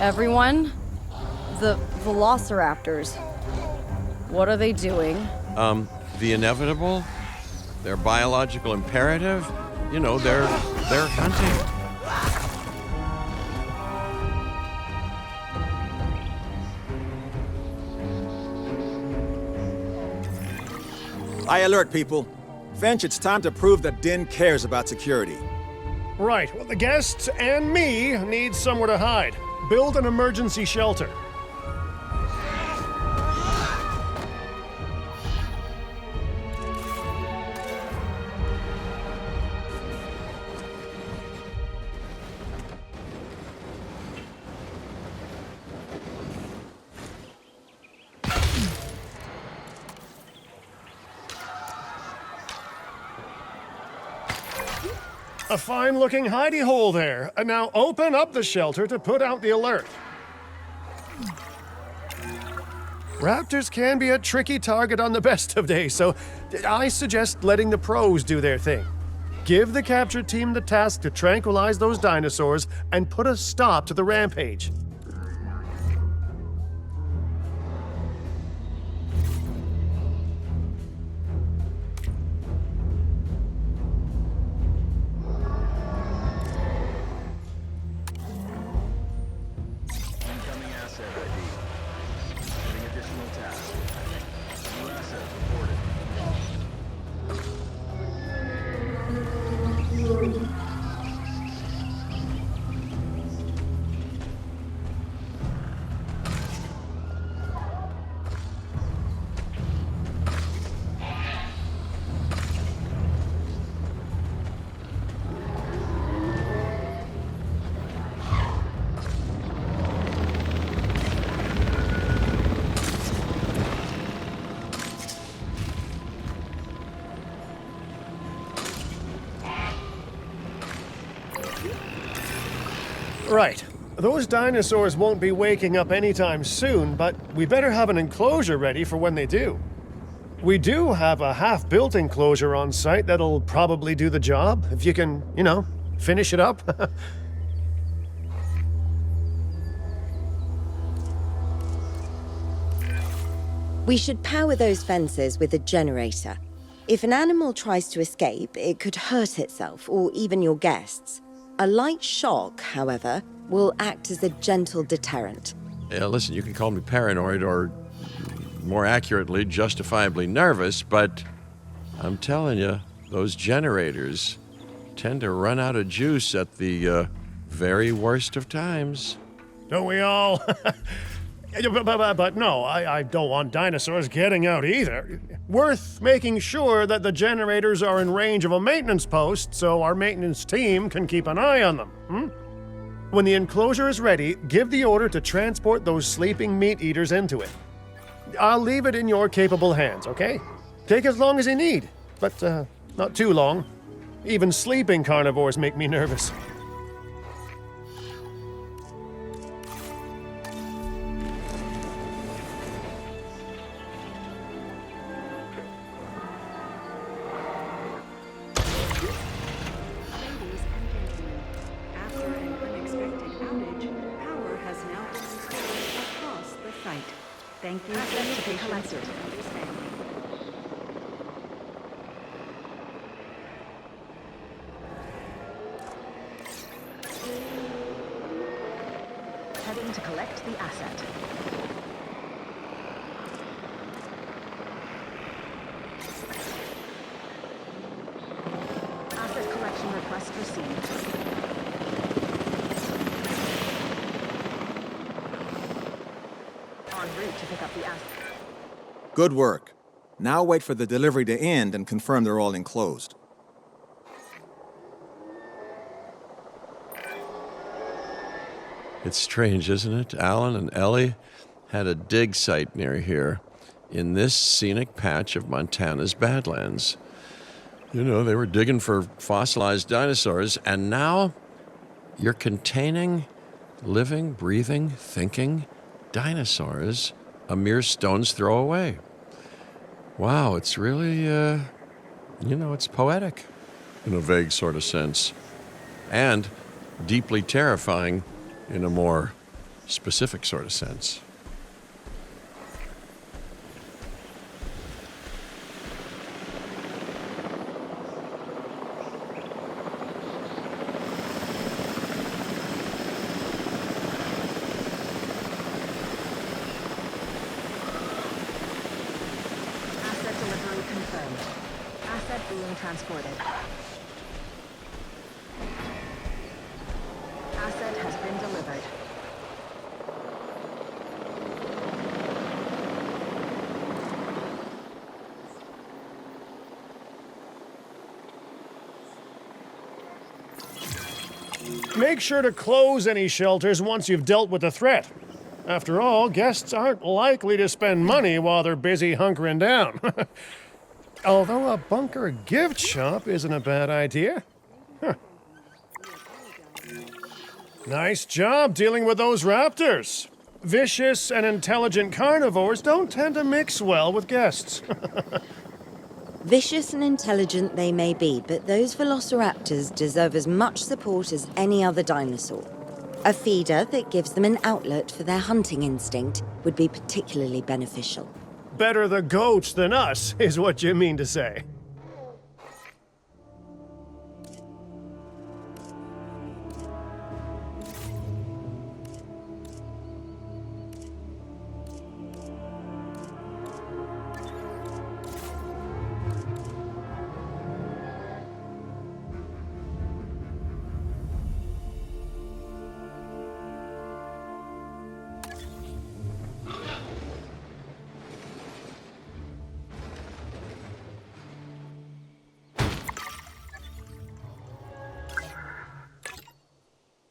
Everyone, the velociraptors. What are they doing? The inevitable, their biological imperative, you know, they're hunting. I alert people. Finch, it's time to prove that Din cares about security. Right, well, the guests and me need somewhere to hide. Build an emergency shelter. A fine-looking hidey hole there. Now open up the shelter to put out the alert. Raptors can be a tricky target on the best of days, so I suggest letting the pros do their thing. Give the capture team the task to tranquilize those dinosaurs and put a stop to the rampage. Right. Those dinosaurs won't be waking up anytime soon, but we better have an enclosure ready for when they do. We do have a half-built enclosure on site that'll probably do the job, if you can, you know, finish it up. We should power those fences with a generator. If an animal tries to escape, it could hurt itself or even your guests. A light shock, however, will act as a gentle deterrent. Yeah, listen, you can call me paranoid or, more accurately, justifiably nervous, but I'm telling you, those generators tend to run out of juice at the very worst of times. Don't we all? But no, I don't want dinosaurs getting out either. Worth making sure that the generators are in range of a maintenance post so our maintenance team can keep an eye on them. When the enclosure is ready, give the order to transport those sleeping meat eaters into it. I'll leave it in your capable hands, okay? Take as long as you need, but not too long. Even sleeping carnivores make me nervous. Thank you for the collected. Heading to collect the asset. Asset collection request received. To pick up the asset. Good work. Now wait for the delivery to end and confirm they're all enclosed. It's strange, isn't it? Alan and Ellie had a dig site near here in this scenic patch of Montana's Badlands. You know, they were digging for fossilized dinosaurs, and now you're containing living, breathing, thinking dinosaurs a mere stone's throw away. Wow, it's really, it's poetic in a vague sort of sense. And deeply terrifying in a more specific sort of sense. Asset delivery confirmed. Asset being transported. Asset has been delivered. Make sure to close any shelters once you've dealt with the threat. After all, guests aren't likely to spend money while they're busy hunkering down. Although a bunker gift shop isn't a bad idea. Huh. Nice job dealing with those raptors. Vicious and intelligent carnivores don't tend to mix well with guests. Vicious and intelligent they may be, but those velociraptors deserve as much support as any other dinosaur. A feeder that gives them an outlet for their hunting instinct would be particularly beneficial. Better the goats than us, is what you mean to say.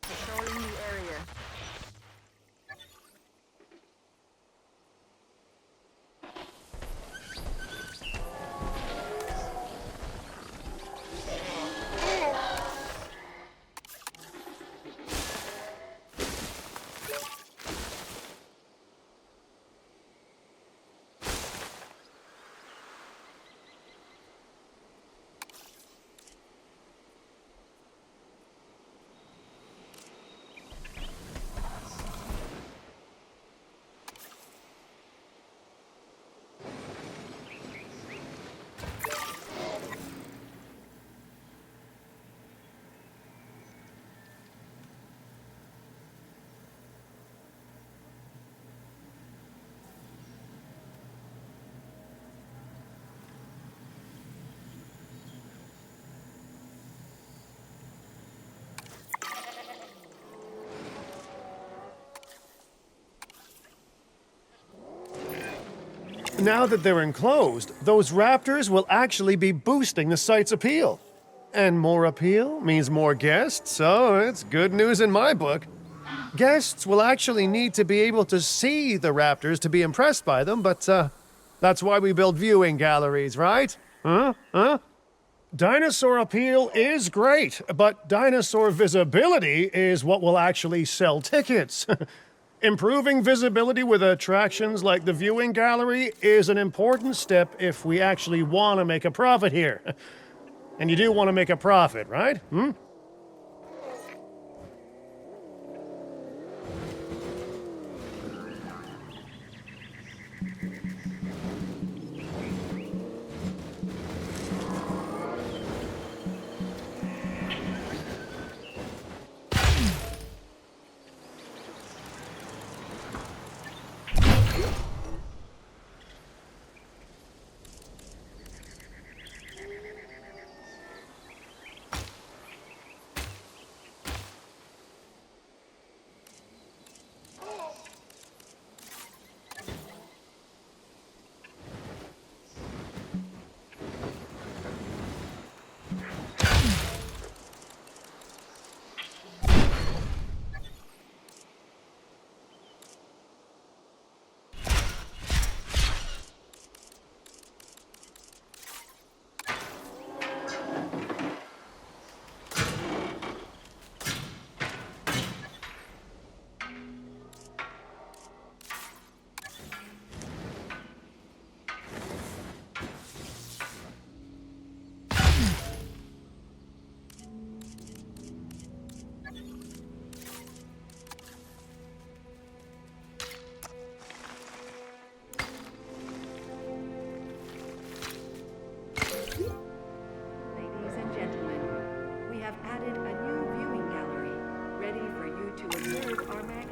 Patrolling the area. Now that they're enclosed, those raptors will actually be boosting the site's appeal. And more appeal means more guests, so it's good news in my book. Guests will actually need to be able to see the raptors to be impressed by them, but that's why we build viewing galleries, right? Huh? Dinosaur appeal is great, but dinosaur visibility is what will actually sell tickets. Improving visibility with attractions like the viewing gallery is an important step if we actually want to make a profit here. And you do want to make a profit, right?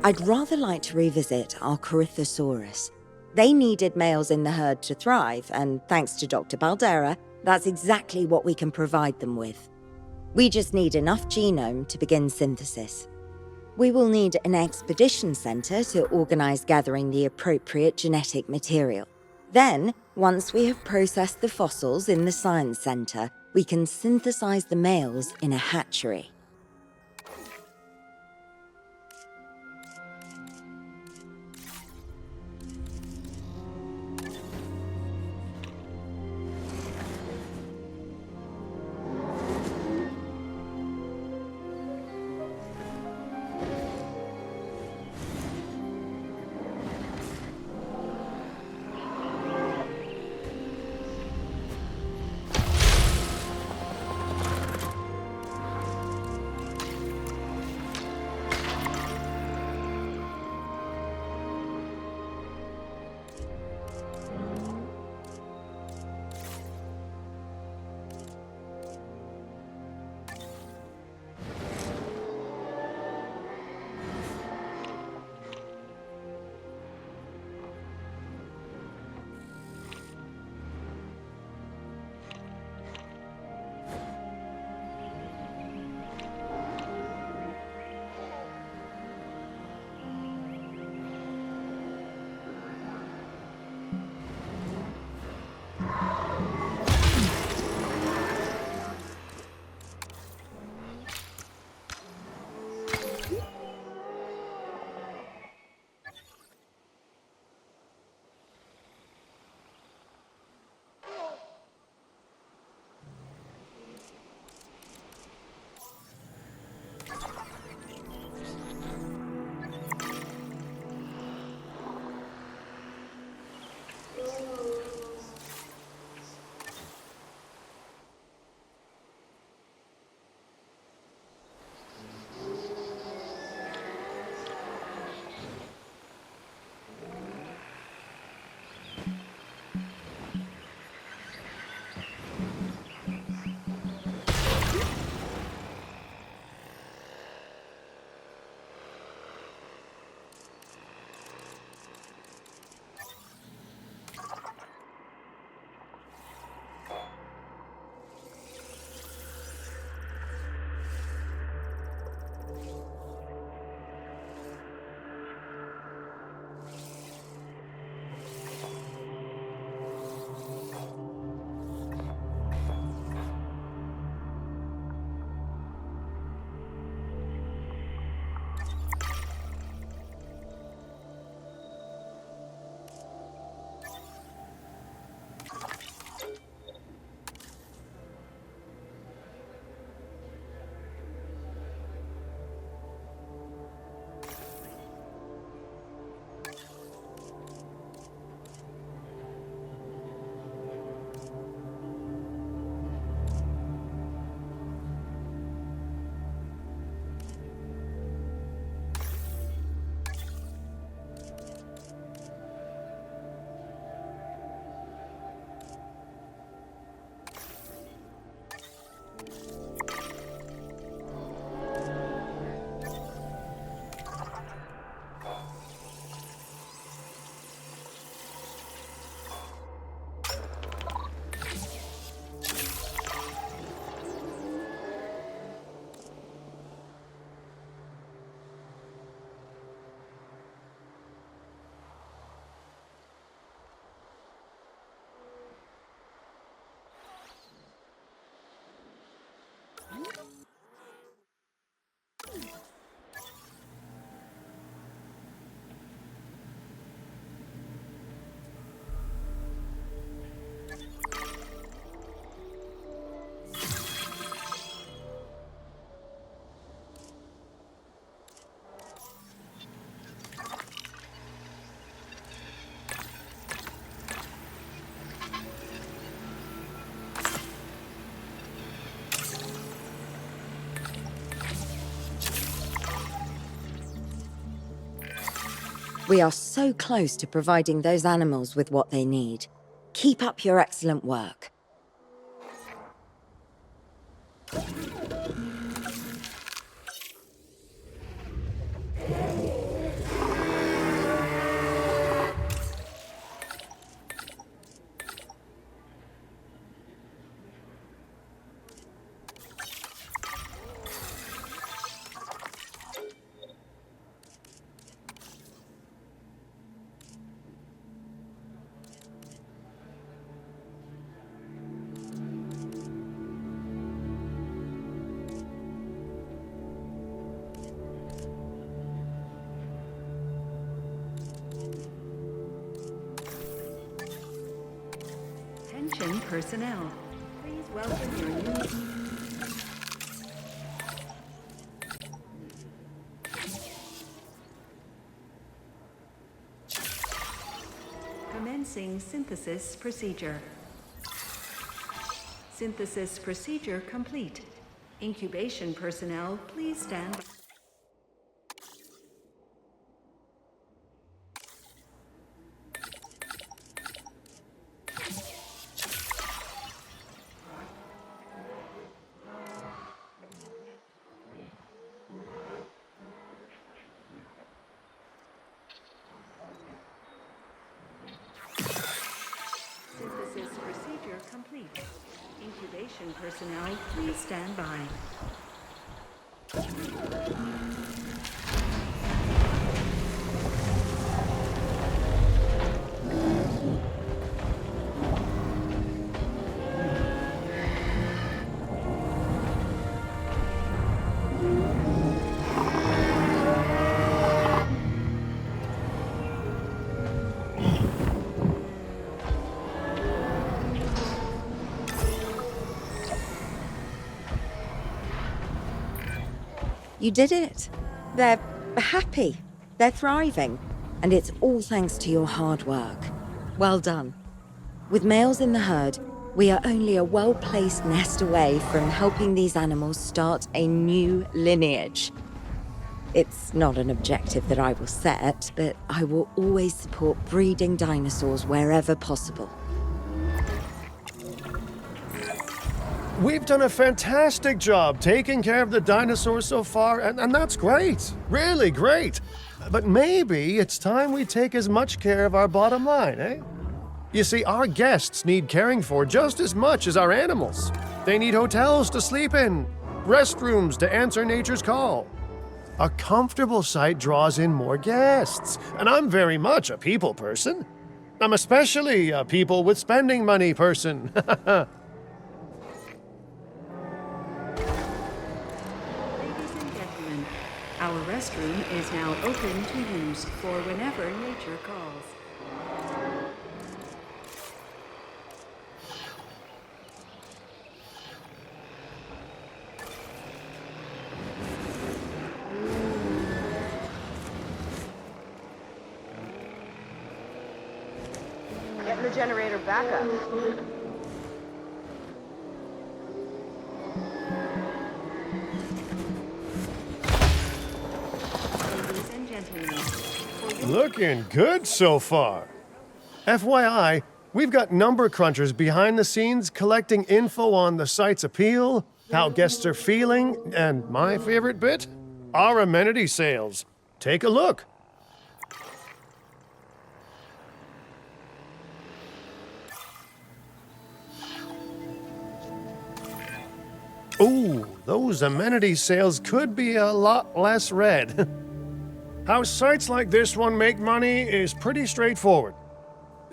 I'd rather like to revisit our Corythosaurus. They needed males in the herd to thrive, and thanks to Dr. Baldera, that's exactly what we can provide them with. We just need enough genome to begin synthesis. We will need an expedition center to organize gathering the appropriate genetic material. Then, once we have processed the fossils in the science center, we can synthesize the males in a hatchery. We are so close to providing those animals with what they need. Keep up your excellent work. personnel. Please welcome your new... Commencing synthesis procedure. Synthesis procedure complete. Incubation personnel, please stand by. Synthesis procedure complete. Incubation personnel, please stand by. You did it. They're happy. They're thriving. And it's all thanks to your hard work. Well done. With males in the herd, we are only a well-placed nest away from helping these animals start a new lineage. It's not an objective that I will set, but I will always support breeding dinosaurs wherever possible. We've done a fantastic job taking care of the dinosaurs so far, and that's great. Really great. But maybe it's time we take as much care of our bottom line, eh? You see, our guests need caring for just as much as our animals. They need hotels to sleep in, restrooms to answer nature's call. A comfortable site draws in more guests, and I'm very much a people person. I'm especially a people with spending money person. Our restroom is now open to use for whenever nature calls. Getting the generator back up. Looking good so far. FYI, we've got number crunchers behind the scenes collecting info on the site's appeal, how guests are feeling, and my favorite bit, our amenity sales. Take a look. Ooh, those amenity sales could be a lot less red. How sites like this one make money is pretty straightforward.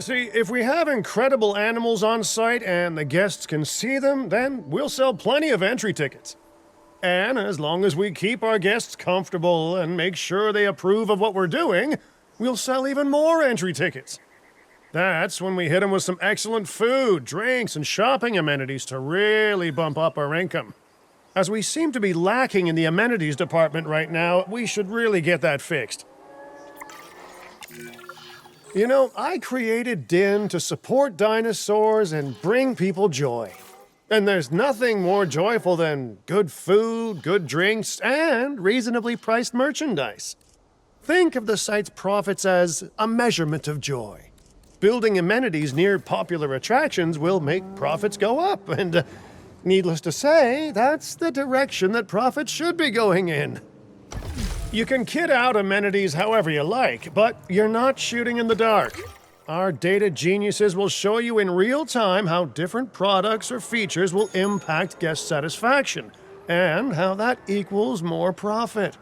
See, if we have incredible animals on site and the guests can see them, then we'll sell plenty of entry tickets. And as long as we keep our guests comfortable and make sure they approve of what we're doing, we'll sell even more entry tickets. That's when we hit them with some excellent food, drinks, and shopping amenities to really bump up our income. As we seem to be lacking in the amenities department right now, we should really get that fixed. You know, I created DIN to support dinosaurs and bring people joy. And there's nothing more joyful than good food, good drinks, and reasonably priced merchandise. Think of the site's profits as a measurement of joy. Building amenities near popular attractions will make profits go up, and needless to say, that's the direction that profits should be going in. You can kit out amenities however you like, but you're not shooting in the dark. Our data geniuses will show you in real time how different products or features will impact guest satisfaction, and how that equals more profit.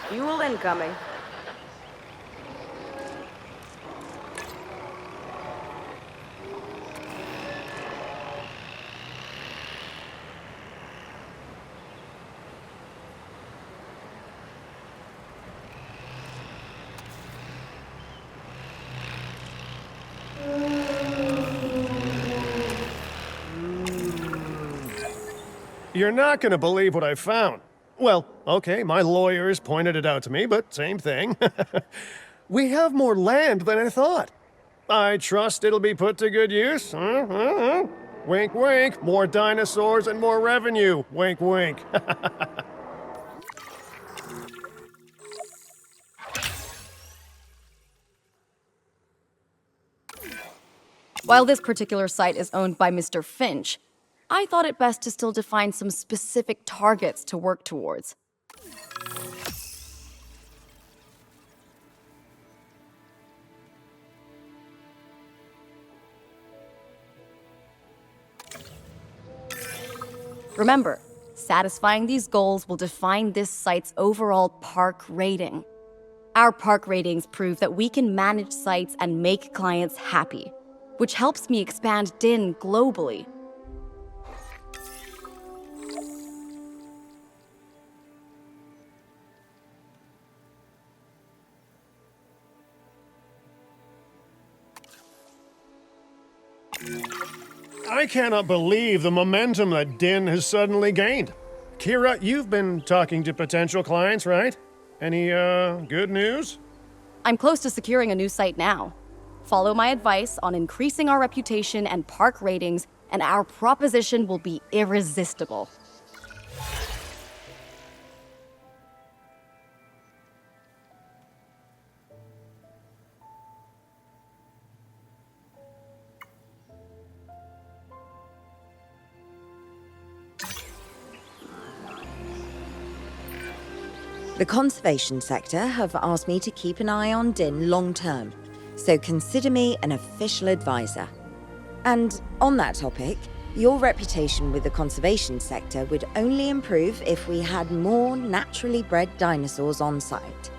Fuel incoming. You're not gonna believe what I found. Well, okay, my lawyers pointed it out to me, but same thing. We have more land than I thought. I trust it'll be put to good use. Wink, wink. More dinosaurs and more revenue. Wink, wink. While this particular site is owned by Mr. Finch, I thought it best to still define some specific targets to work towards. Remember, satisfying these goals will define this site's overall park rating. Our park ratings prove that we can manage sites and make clients happy, which helps me expand DIN globally. I cannot believe the momentum that DIN has suddenly gained. Kira, you've been talking to potential clients, right? Any, good news? I'm close to securing a new site now. Follow my advice on increasing our reputation and park ratings, and our proposition will be irresistible. The conservation sector have asked me to keep an eye on DIN long term, so consider me an official advisor. And on that topic, your reputation with the conservation sector would only improve if we had more naturally bred dinosaurs on site.